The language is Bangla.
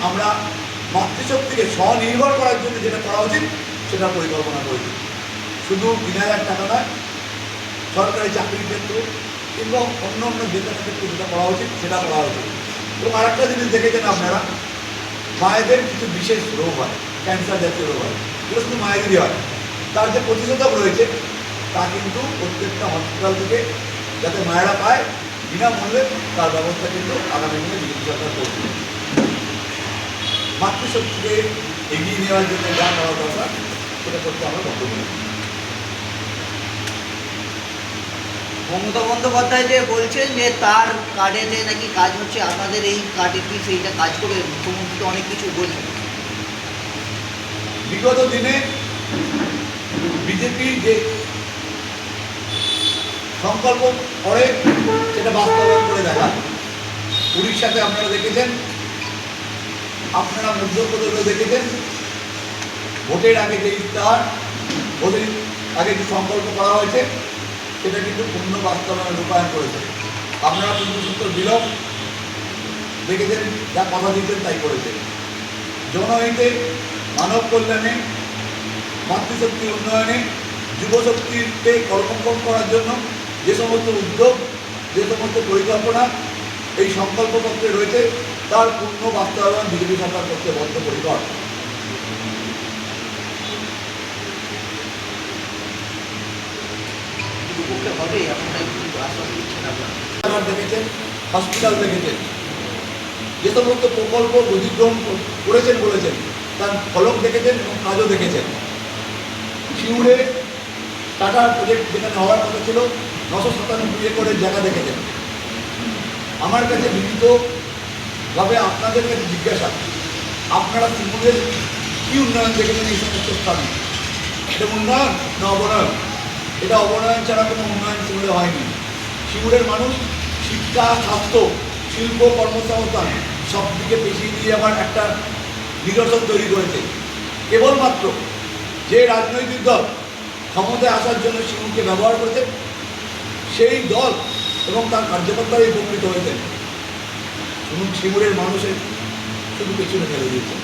আমরা মাতৃশক্তিকে স্বনির্ভর করার জন্য যেটা করা উচিত সেটা পরিকল্পনা করেছি। শুধু ৩,০০০ টাকা নয়, সরকারি চাকরির ক্ষেত্রে কিংবা অন্য অন্য বেতনের ক্ষেত্রে যেটা করা উচিত সেটা করা উচিত। এবং আরেকটা জিনিস দেখেছেন আপনারা, মায়েদের কিছু বিশেষ রোগ হয়, ক্যান্সার জাতীয় রোগ হয়, যেগুলো শুধু মায়েদেরই হয়। তার যে প্রতিষেধক রয়েছে তা কিন্তু প্রত্যেকটা হসপিটাল থেকে যাতে মায়েরা পায় বিনামূল্যে, তার ব্যবস্থা কিন্তু আগামী দিনে বিজেপি সরকার করবে। মাতৃশক্তিকে এগিয়ে নেওয়ার জন্য যা করা দরকার সেটা করতে আমরা বক্তব্য নেই। মমতা বন্দ্যোপাধ্যায় যে বলছেন যে তার কার্ডেতে নাকি কাজ হচ্ছে, আপনাদের এই কার্ডে কি সেইটা কাজ করে? মুখ্যমন্ত্রী তো অনেক কিছু বলছেন। বিগত দিনে বিজেপি যে সংকল্প করে সেটা বাস্তবায়ন করে দেখায়। উড়িষ্যাতে আপনারা দেখেছেন, আপনারা মধ্যপ্রদেশে দেখেছেন, ভোটের আগে যে ইস্তাহার, ভোটের আগে যে সংকল্প করা হয়েছে সেটা কিন্তু পূর্ণ বাস্তবায়ন রূপায়ণ করেছে। আপনারা ৩৭ বিলোপ দেখেছেন, যা কথা দিতেন তাই করেছেন। জনহিতে, মানব কল্যাণে, মাতৃশক্তি উন্নয়নে, যুবশক্তিকে কর্মক্ষম করার জন্য যে সমস্ত উদ্যোগ, যে সমস্ত পরিকল্পনা এই সংকল্পপত্রে রয়েছে তার পূর্ণ বাস্তবায়ন বিজেপি সরকার করতে বদ্ধপরিকর। হবে আপনারা একটু আশ্বাস দিচ্ছেন। আপনারা দেখেছেন, হসপিটাল দেখেছেন, যে সমস্ত প্রকল্প অধিগ্রহণ করেছেন বলেছেন তার ফলক দেখেছেন এবং কাজও দেখেছেন। শিউরে টাটার প্রজেক্ট যেখানে হওয়ার কথা ছিল 997 একরের জায়গা দেখেছেন। আমার কাছে বিনীতভাবে আপনাদের কাছে জিজ্ঞাসা, আপনারা তৃণমূলের কী উন্নয়ন দেখেছেন এই সমস্ত স্থানে? এটা উন্নয়ন না অবনয়ন? এটা অবনয়ন ছাড়া কোনো উন্নয়ন শিউরে হয়নি। শিউরের মানুষ শিক্ষা, স্বাস্থ্য, শিল্প, কর্মসংস্থান সব দিকে পেছিয়ে দিয়ে আবার একটা নিদর্শন তৈরি করেছে। কেবলমাত্র যে রাজনৈতিক দল ক্ষমতায় আসার জন্য শিউরকে ব্যবহার করেছে সেই দল এবং তার কার্যকর্তারাই উপকৃত হয়েছেন। শিউরের মানুষের শুধু পেছনে ফেলে দিয়েছেন।